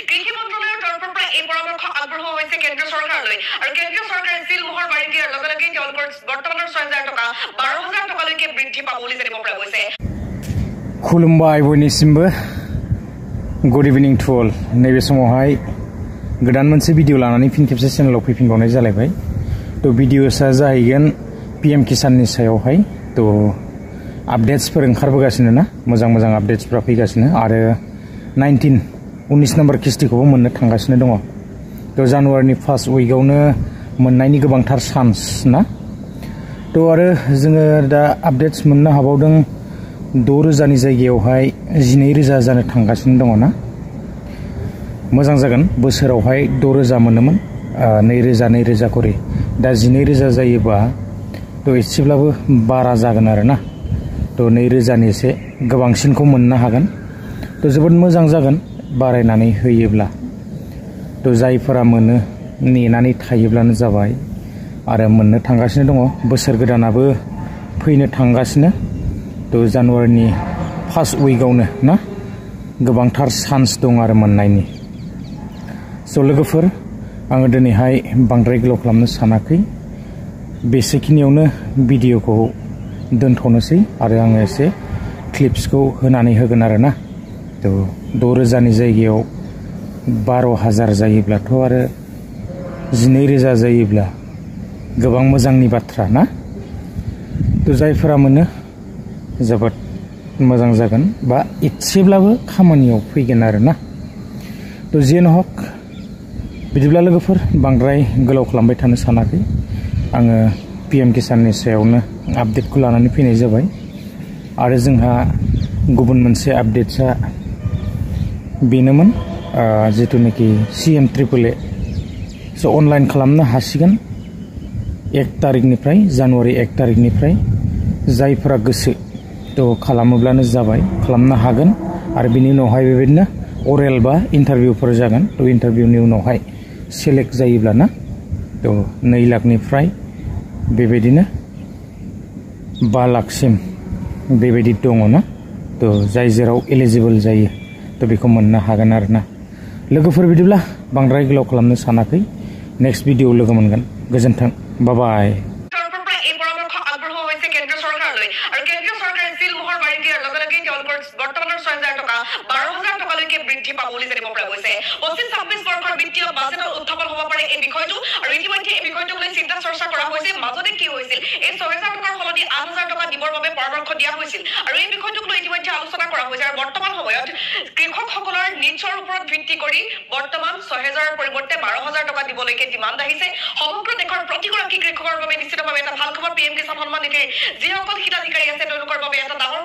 কৃষি মন্ত্ৰালয়ৰ তৰফৰ পৰা এই পৰামৰ্শ আগবঢ়োৱা হৈছে কেন্দ্ৰীয় চৰকাৰলৈ আৰু কেন্দ্ৰীয় চৰকাৰে চিল মোহৰ মাৰি দিয়াৰ লগে লগে তেওঁলোকৰ বৰ্তমানৰ ৬,০০০ টকা ১২,০০০ টকালৈকে বৃদ্ধি পাব বুলি জানিব পৰা গৈছে। खुलुमबाय बयनिसिमबो गुड इभिनिं टु अल। नैबे समावहाय गोदान मोनसे भिडिअ लानानै फिन खेबसे चेनेलाव फैफिनबावनाय जालायबाय। तो भिडिअसआ जाहैगोन पीएम किसाननि सायावहाय। तो आपडेट्सफोर ओंखारबोगासिनो ना, मोजां मोजां आपडेट्सफ्रा फैगासिनो आरो 19 नम्बर किस्तिखौबो मोननो थांगासिनो दङ। तो जानुवारिनि फार्स्ट उइकआवनो मोननायनि गोबांथार चान्स ना। तो आरो जोङो दा आपडेट्स मोननो हाबावदों 6,000नि जायगायावहाय 12,000 जानो थांगासिनो दङ ना। मोजां जागोन, बोसोरावहाय 6,000 मोनोमोन 2,000 करि, दा 12,000 जायोबा तो एसेब्लाबो बारा जागोन आरो ना। तो 2,000नि एसे गोबांसिनखौ मोननो हागोन। तो जोबोद मोजां जागोन बारायनानै होयोब्ला। तो जायफोरा मोनो नेनानै थायोब्लानो जाबाय आरो मोननो थांगासिनो दङ। बोसोर गोदानाबो फैनो थांगासिनो। तो जानुवारिनि फार्स्ट उइकआवनो ना गोबांथार चान्स दं आरो मोननायनि। स' लोगोफोर, आङो दिनैहाय बांद्राय गोलाव खालामनो सानाखै, बेसेखिनियावनो भिडिअखौ दोनथ'नोसै आरो आङो एसे क्लिप्सखौ होनानै होगोन आरो ना। तो 6,000नि जायगायाव 12,000 जायोब्लाथ' आरो 12,000 जायोब्ला गोबां मोजांनि बाथ्रा ना। तो जायफोरा मोनो जोबोद मोजां जागोन बा एसेब्लाबो खामानियाव फैगोन आरो ना। तो जियानो हक, बिदिब्ला लोगोफोर बांद्राय गोलाव खालामबाय थानो सानाखै, आङो पीएम किसाननि सायावनो आपडेटखौ लानानै फैनाय जाबाय। आरो जोंहा गुबुन मोनसे आपडेट्सआ बेनोमोन जिथुनाखि CM-AAA स' अनलाइन खालामनो हासिगोन 1 तारिखनिफ्राय, जानुवारि 1 तारिखनिफ्राय। जायफोरा गोसो तो खालामोब्लानो जाबाय, खालामनो हागोन। आरो बिनि उनावहाय बेबायदिनो अरेल बा इन्टारभिउफोर जागोन। तो इन्टारभिउनि उनावहाय सेलेक्ट जायोब्लाना तो 2 लाखनिफ्राय बेबायदिनो 5 लाखसिम बेबायदि दङ ना। तो जाय जेराव एलिजिबल जायो तो बेखौ मोननो हागोन आरो ना। लोगोफोर बिदिब्ला बांद्राय गोलाव खालामनो सानाखै, नेक्स्ट भिडिअ लोगो मोनगोन। गोजोन्थों, बाय बाय। বৰ্তমানৰ ৬,০০০ টকা ১২,০০০ টকালৈকে বৃদ্ধি পাব বুলি জানিব পৰা গৈছে। 25-26 বৰ্ষৰ বিত্তীয় বাজেটত উত্থাপন হ'ব পাৰে এই বিষয়টো আৰু ইতিমধ্যে এই বিষয়টোক লৈ চিন্তা চৰ্চা কৰা হৈছে। মাজতে কি হৈছিল, এই ৬,০০০ টকাৰ সলনি ৮,০০০ টকা দিবৰ বাবে পৰামৰ্শ দিয়া হৈছিল আৰু এই বিষয়টোক লৈ ইতিমধ্যে আলোচনা কৰা হৈছে। আৰু বৰ্তমান সময়ত কৃষকসকলৰ নিডছৰ ওপৰত ভিত্তি কৰি বৰ্তমান ৬,০০০ৰ পৰিৱৰ্তে ১২,০০০ টকা দিবলৈকে ডিমাণ্ড আহিছে। সমগ্ৰ দেশৰ প্ৰতিগৰাকী কৃষকৰ বাবে নিশ্চিতভাৱে এটা ভাল খবৰ। পীএম কিষাণ সন্মান নিধিৰ যিসকল হিতাধিকাৰী আছে তেওঁলোকৰ বাবে এটা ডাঙৰ